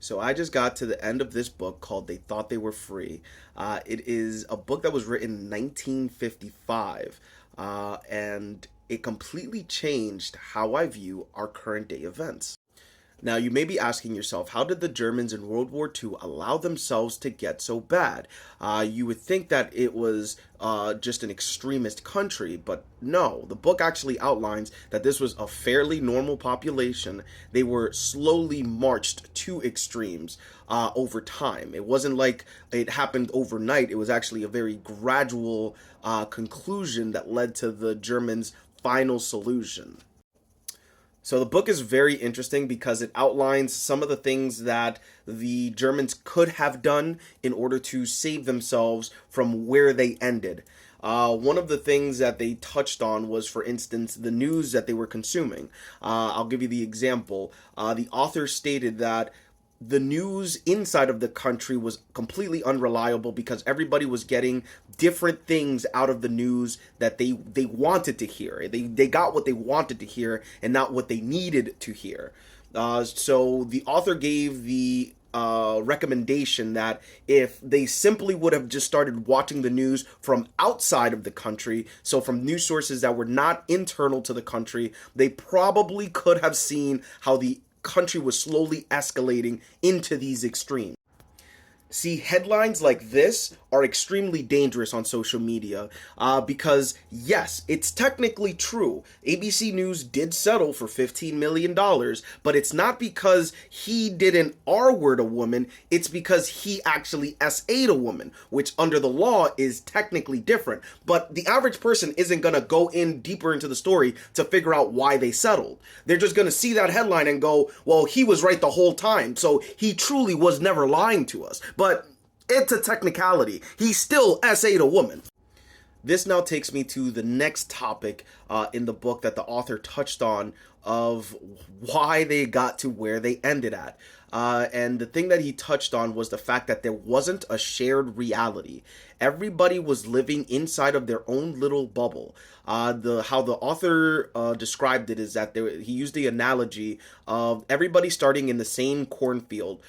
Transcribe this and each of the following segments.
So I just got to the end of this book called They Thought They Were Free. It is a book that was written in 1955, and it completely changed how I view our current day events. Now, you may be asking yourself, how did the Germans in World War II allow themselves to get so bad? You would think that it was just an extremist country, but no. The book actually outlines that this was a fairly normal population. They were slowly marched to extremes over time. It wasn't like it happened overnight. It was actually a very gradual conclusion that led to the Germans' final solution. So the book is very interesting because it outlines some of the things that the Germans could have done in order to save themselves from where they ended. One of the things that they touched on was, for instance, the news that they were consuming. I'll give you the example. The author stated that the news inside of the country was completely unreliable because everybody was getting different things out of the news that they wanted to hear. They got what they wanted to hear and not what they needed to hear. So the author gave the recommendation that if they simply would have just started watching the news from outside of the country, so from news sources that were not internal to the country, they probably could have seen how the country was slowly escalating into these extremes. See, headlines like this are extremely dangerous on social media because, yes, it's technically true. ABC News did settle for $15 million, but it's not because he didn't R-word a woman. It's because he actually SA'd a woman, which under the law is technically different. But the average person isn't going to go in deeper into the story to figure out why they settled. They're just going to see that headline and go, well, he was right the whole time, so he truly was never lying to us. But it's a technicality. He still SA'd a woman. This now takes me to the next topic in the book that the author touched on of why they got to where they ended at. And the thing that he touched on was the fact that there wasn't a shared reality. Everybody was living inside of their own little bubble. How the author described it is that he used the analogy of everybody starting in the same cornfield,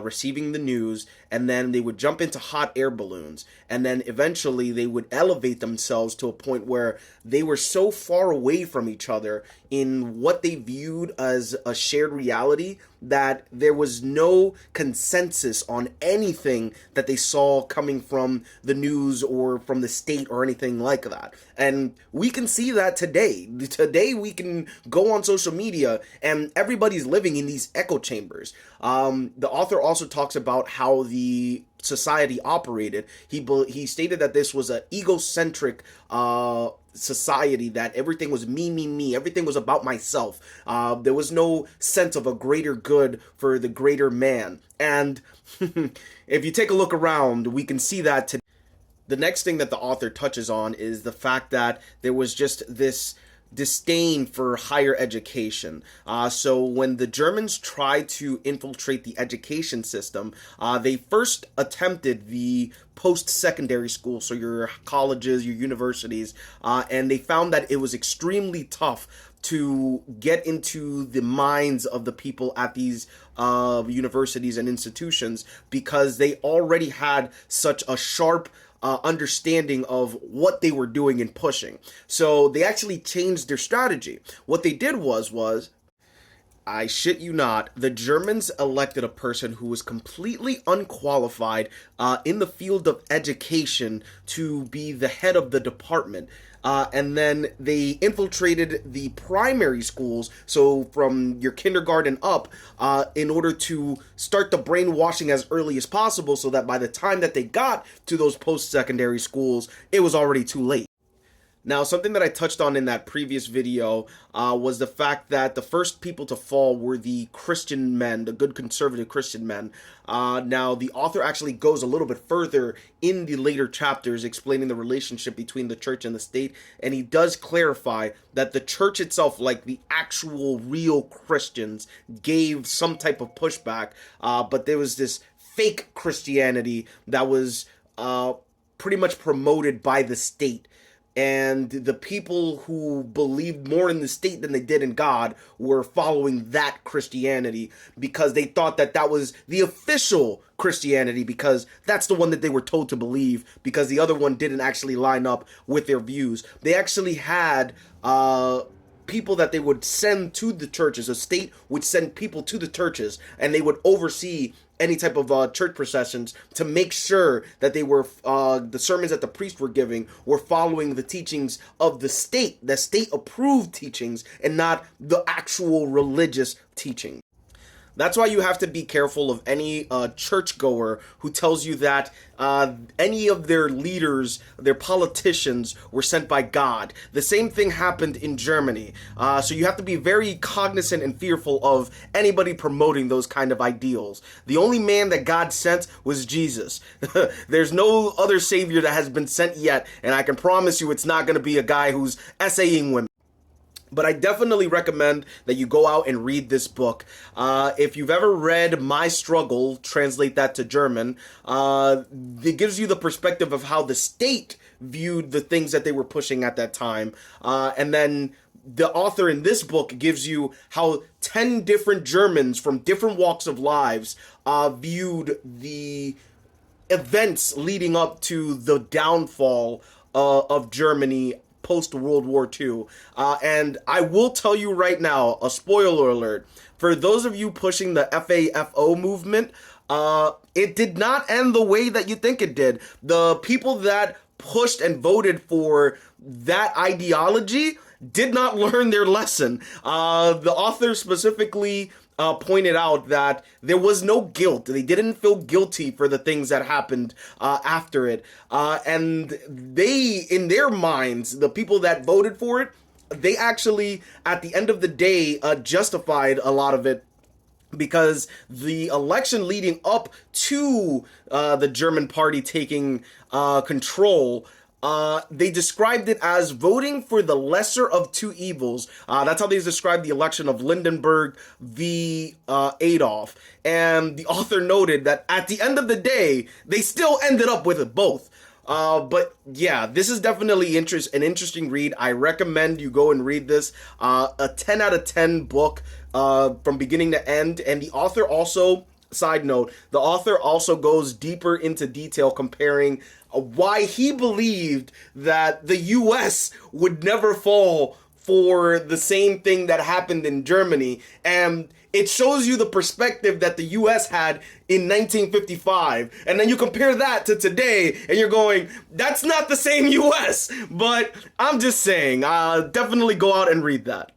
receiving the news, and then they would jump into hot air balloons, and then eventually they would elevate themselves to a point where they were so far away from each other in what they viewed as a shared reality that there was no consensus on anything that they saw coming from the news or from the state or anything like that. And we can see that today. Today we can go on social media and everybody's living in these echo chambers. The author also talks about how the society operated. He stated that this was an egocentric society, that everything was me, everything was about myself. There was no sense of a greater good for the greater man. And if you take a look around, we can see that today. The next thing that the author touches on is the fact that there was just this disdain for higher education. So when the Germans tried to infiltrate the education system, they first attempted the post-secondary school, so your colleges, your universities, and they found that it was extremely tough to get into the minds of the people at these universities and institutions because they already had such a sharp understanding of what they were doing and pushing. So they actually changed their strategy. What they did was I shit you not, the Germans elected a person who was completely unqualified in the field of education to be the head of the department. And then they infiltrated the primary schools, so from your kindergarten up, in order to start the brainwashing as early as possible so that by the time that they got to those post-secondary schools, it was already too late. Now, something that I touched on in that previous video was the fact that the first people to fall were the Christian men, the good conservative Christian men. Now, the author actually goes a little bit further in the later chapters explaining the relationship between the church and the state, and he does clarify that the church itself, like the actual real Christians, gave some type of pushback, but there was this fake Christianity that was pretty much promoted by the state. and the people who believed more in the state than they did in God were following that Christianity because they thought that that was the official Christianity, because that's the one that they were told to believe, because the other one didn't actually line up with their views. They actually had people that they would send to the churches. A state would send people to the churches, and they would oversee any type of church processions to make sure that they were the sermons that the priests were giving were following the teachings of the state approved teachings, and not the actual religious teaching. That's why you have to be careful of any churchgoer who tells you that any of their leaders, their politicians, were sent by God. The same thing happened in Germany. So you have to be very cognizant and fearful of anybody promoting those kind of ideals. The only man that God sent was Jesus. There's no other savior that has been sent yet, and I can promise you it's not going to be a guy who's essaying women. But I definitely recommend that you go out and read this book. If you've ever read My Struggle, translate that to German, it gives you the perspective of how the state viewed the things that they were pushing at that time. And then the author in this book gives you how 10 different Germans from different walks of lives viewed the events leading up to the downfall of Germany post-World War II. And I will tell you right now, a spoiler alert, for those of you pushing the FAFO movement, it did not end the way that you think it did. The people that pushed and voted for that ideology did not learn their lesson. The author specifically pointed out that there was no guilt. They didn't feel guilty for the things that happened after it. And they, in their minds, the people that voted for it, they actually, at the end of the day, justified a lot of it, because the election leading up to the German party taking control, they described it as voting for the lesser of two evils. That's how they described the election of Lindenberg v. Adolf. And the author noted that at the end of the day, they still ended up with it both. But yeah, this is definitely an interesting read. I recommend you go and read this. A 10 out of 10 book from beginning to end. And the author also, side note, the author also goes deeper into detail comparing why he believed that the U.S. would never fall for the same thing that happened in Germany. And it shows you the perspective that the U.S. had in 1955. And then you compare that to today, and you're going, that's not the same U.S. But I'm just saying, definitely go out and read that.